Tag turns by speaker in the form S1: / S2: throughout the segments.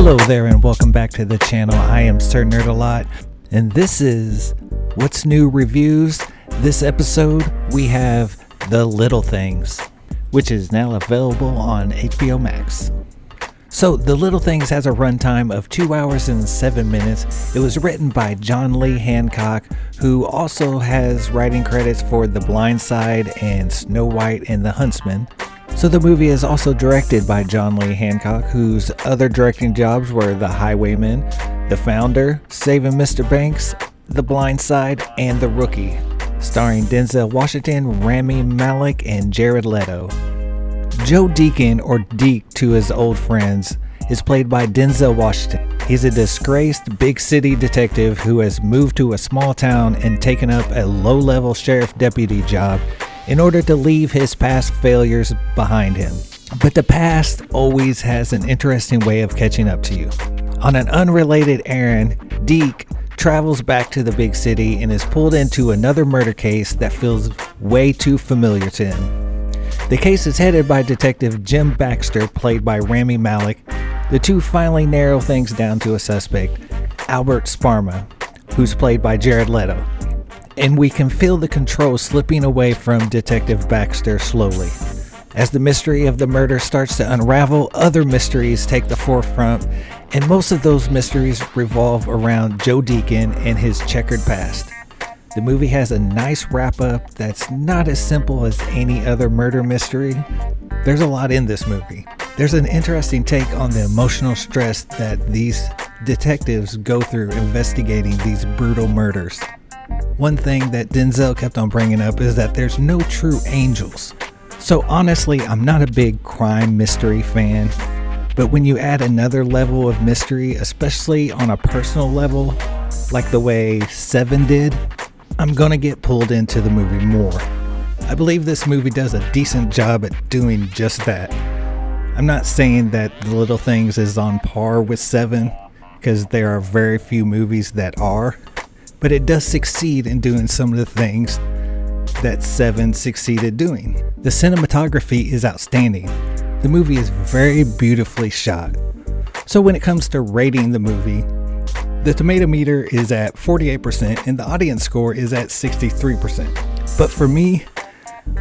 S1: Hello there and welcome back to the channel. I am Sir Nerd a Lot and this is What's New Reviews. This episode we have The Little Things, which is now available on HBOMax. So The Little Things has a runtime of 2 hours and 7 minutes. It was written by John Lee Hancock, who also has writing credits for The Blind Side and Snow White and the Huntsman. So the movie is also directed by John Lee Hancock, whose other directing jobs were The Highwayman, The Founder, Saving Mr. Banks, The Blind Side, and The Rookie, starring Denzel Washington, Rami Malek, and Jared Leto. Joe Deacon, or Deke to his old friends, is played by Denzel Washington. He's a disgraced big city detective who has moved to a small town and taken up a low-level sheriff deputy job in order to leave his past failures behind him. But the past always has an interesting way of catching up to you. On an unrelated errand, Deke travels back to the big city and is pulled into another murder case that feels way too familiar to him. The case is headed by Detective Jim Baxter, played by Rami Malek. The two finally narrow things down to a suspect, Albert Sparma, who's played by Jared Leto. And we can feel the control slipping away from Detective Baxter slowly. As the mystery of the murder starts to unravel, other mysteries take the forefront, and most of those mysteries revolve around Joe Deacon and his checkered past. The movie has a nice wrap-up that's not as simple as any other murder mystery. There's a lot in this movie. There's an interesting take on the emotional stress that these detectives go through investigating these brutal murders. One thing that Denzel kept on bringing up is that there's no true angels. So honestly, I'm not a big crime mystery fan, but when you add another level of mystery, especially on a personal level, like the way Seven did, I'm gonna get pulled into the movie more. I believe this movie does a decent job at doing just that. I'm not saying that The Little Things is on par with Seven, because there are very few movies that are, but it does succeed in doing some of the things that Seven succeeded doing. The cinematography is outstanding. The movie is very beautifully shot. So when it comes to rating the movie, the tomato meter is at 48% and the audience score is at 63%. But for me,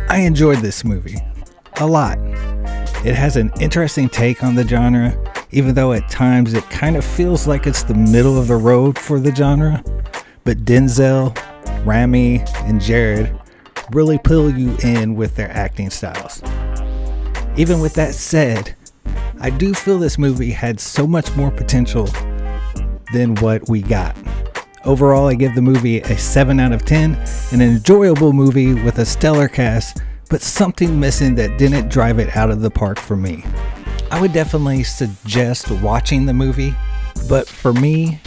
S1: I enjoyed this movie a lot. It has an interesting take on the genre, even though at times it kind of feels like it's the middle of the road for the genre. But Denzel, Rami, and Jared really pull you in with their acting styles. Even with that said, I do feel this movie had so much more potential than what we got. Overall, I give the movie a 7 out of 10, an enjoyable movie with a stellar cast, but something missing that didn't drive it out of the park for me. I would definitely suggest watching the movie, but for me,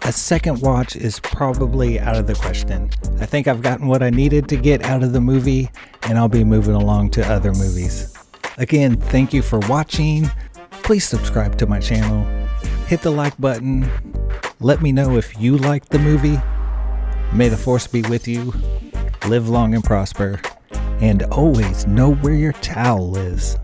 S1: a second watch is probably out of the question. I think I've gotten what I needed to get out of the movie, and I'll be moving along to other movies. Again, thank you for watching. Please subscribe to my channel. Hit the like button. Let me know if you liked the movie. May the force be with you. Live long and prosper. And always know where your towel is.